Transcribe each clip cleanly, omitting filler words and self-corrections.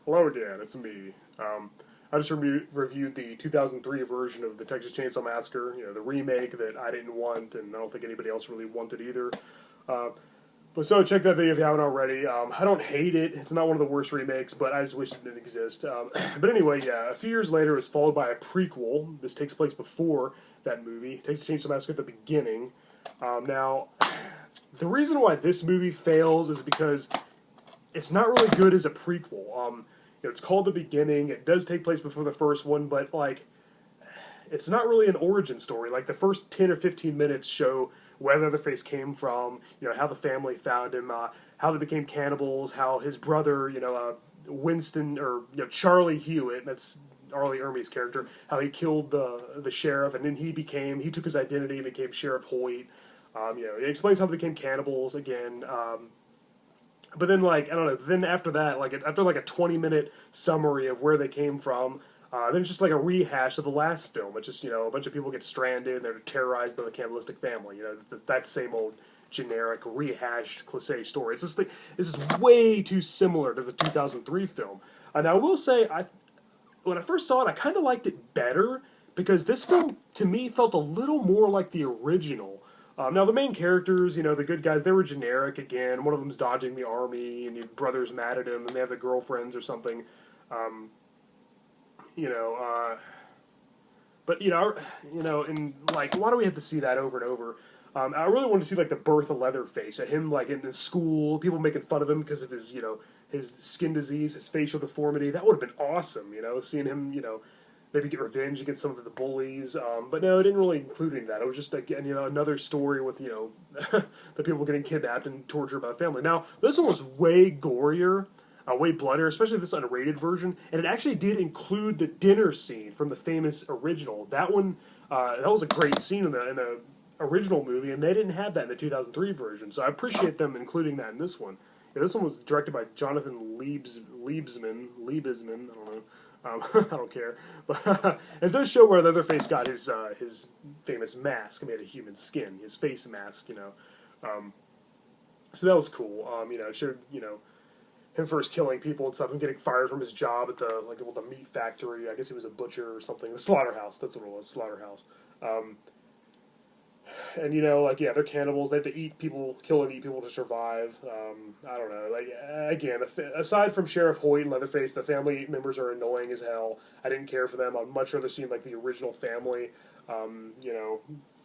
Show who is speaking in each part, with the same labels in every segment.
Speaker 1: Hello again, it's me. I just reviewed the 2003 version of the Texas Chainsaw Massacre, the remake that I didn't want, and I don't think anybody else really wanted either. Uh, but so check that video if you haven't already. I don't hate it. It's not one of the worst remakes, but I just wish it didn't exist. But anyway, yeah, a few years later, it was followed by a prequel. This takes place before that movie. Texas Chainsaw Massacre at the beginning. Now, the reason why this movie fails is because it's not really good as a prequel. It's called The Beginning. It does take place before the first one, but like, it's not really an origin story. Like the first 10 or 15 minutes show where Leatherface came from, how the family found him, how they became cannibals, how his brother, Winston or Charlie Hewitt, that's Arlie Ermey's character, how he killed the sheriff, and then he took his identity and became Sheriff Hoyt. It explains how they became cannibals again. But then, I don't know, then after that, after a 20-minute summary of where they came from, then it's just like a rehash of the last film. It's just, a bunch of people get stranded and they're terrorized by the cannibalistic family. That same old generic, rehashed, cliché story. It's just this is way too similar to the 2003 film. And I will say, when I first saw it, I kind of liked it better because this film, to me, felt a little more like the original. Now, the main characters, the good guys, they were generic again. One of them's dodging the army, and the brother's mad at him, and they have their girlfriends or something. And why do we have to see that over and over? I really wanted to see the birth of Leatherface, him in school, people making fun of him because of his skin disease, his facial deformity. That would have been awesome, seeing him, maybe get revenge against some of the bullies. But no, it didn't really include any of that. It was just, again, another story with, the people getting kidnapped and tortured by the family. Now, this one was way gorier, way bloodier, especially this unrated version. And it actually did include the dinner scene from the famous original. That one, that was a great scene in the original movie, and they didn't have that in the 2003 version. So I appreciate them including that in this one. Yeah, this one was directed by Jonathan Liebesman, I don't know. I don't care, but it does show where Leatherface got his famous mask made of human skin, his face mask, so that was cool. It showed him first killing people and stuff, him getting fired from his job at the meat factory. I guess he was a butcher or something. The slaughterhouse, that's what it was, slaughterhouse. And they're cannibals. They have to eat people, kill and eat people to survive. I don't know. Again, aside from Sheriff Hoyt and Leatherface, the family members are annoying as hell. I didn't care for them. I'd much rather see the original family. It'd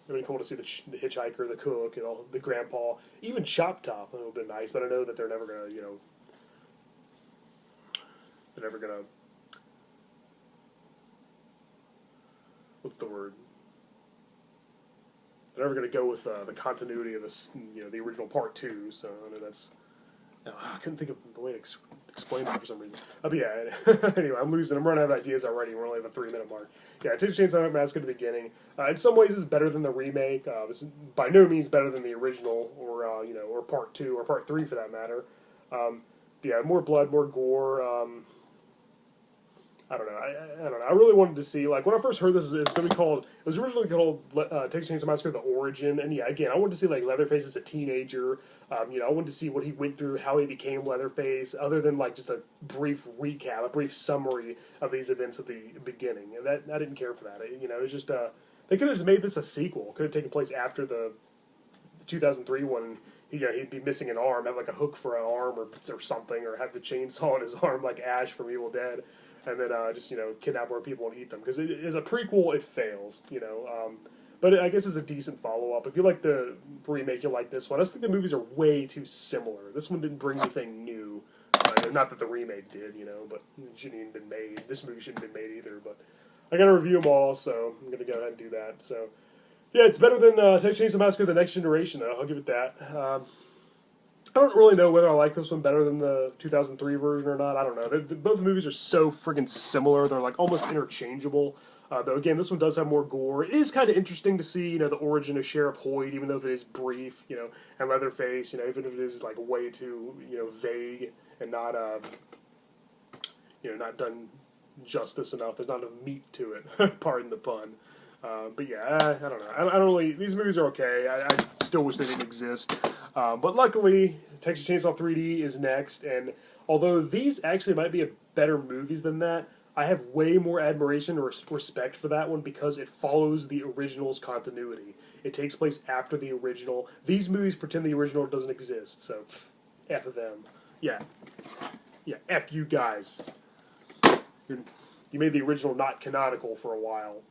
Speaker 1: be cool to see the hitchhiker, the cook, the grandpa, even Chop Top. It would have been nice, but I know that they're never gonna, what's the word? They're never going to go with the continuity of this, the original part 2. So I know that's. I couldn't think of the way to explain that for some reason. But yeah, anyway, I'm running out of ideas already. We're only at the 3-minute mark. Yeah, Texas Chainsaw Massacre at the beginning. In some ways, it's better than the remake. This is by no means better than the original, or or part 2 or part 3 for that matter. Yeah, more blood, more gore. I don't know. I don't know. I really wanted to see, when I first heard this, it's going to be called, it was originally called Texas Chainsaw Massacre: The Origin, and yeah, again, I wanted to see, Leatherface as a teenager, I wanted to see what he went through, how he became Leatherface, other than, just a brief recap, a brief summary of these events at the beginning, and that, I didn't care for that. It was just, they could have just made this a sequel. It could have taken place after the 2003 one, he'd be missing an arm, have, a hook for an arm or something, or have the chainsaw in his arm like Ash from Evil Dead. And then just kidnap more people and eat them, because as a prequel it fails, but I guess it's a decent follow up. If you like the remake, you'll like this one. I just think the movies are way too similar. This one didn't bring anything new, not that the remake did, but it shouldn't even been made. This movie shouldn't have been made either. But I got to review them all, so I'm gonna go ahead and do that. So yeah, it's better than Texas Chainsaw Massacre: The Next Generation, though. I'll give it that. I don't really know whether I like this one better than the 2003 version or not. I don't know. Both movies are so friggin' similar. They're almost interchangeable. Though again, this one does have more gore. It is kind of interesting to see, the origin of Sheriff Hoyt, even though it is brief, and Leatherface, even if it is way too, vague and not, not done justice enough. There's not enough meat to it. Pardon the pun. But yeah, I don't know. I don't really. These movies are okay. I still wish they didn't exist. But luckily, Texas Chainsaw 3D is next, and although these actually might be a better movies than that, I have way more admiration or respect for that one because it follows the original's continuity. It takes place after the original. These movies pretend the original doesn't exist, so F them. Yeah. Yeah, F you guys. You made the original not canonical for a while.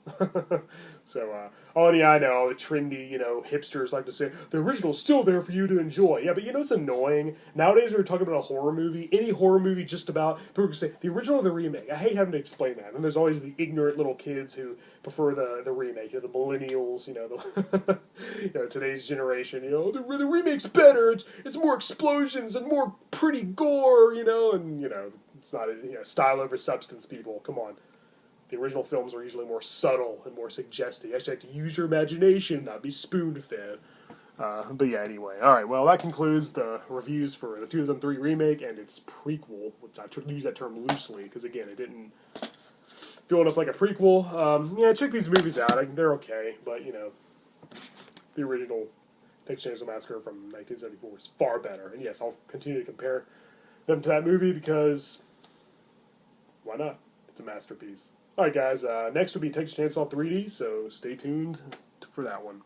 Speaker 1: So, oh yeah, I know, the trendy, hipsters like to say, the original's still there for you to enjoy. Yeah, but it's annoying. Nowadays we're talking about a horror movie, any horror movie just about, people can say, the original or the remake. I hate having to explain that. And there's always the ignorant little kids who prefer the remake, the millennials, today's generation, the remake's better, it's more explosions and more pretty gore, it's not, style over substance, people. Come on. The original films are usually more subtle and more suggestive. You actually have to use your imagination, not be spoon-fed. But yeah, anyway. Alright, well, that concludes the reviews for the 2003 remake and its prequel, which I use that term loosely, because again, it didn't feel enough like a prequel. Check these movies out. They're okay, but, the original Texas Chainsaw Massacre from 1974 is far better. And yes, I'll continue to compare them to that movie because why not? It's a masterpiece. Alright guys, next will be Texas Chainsaw 3D, so stay tuned for that one.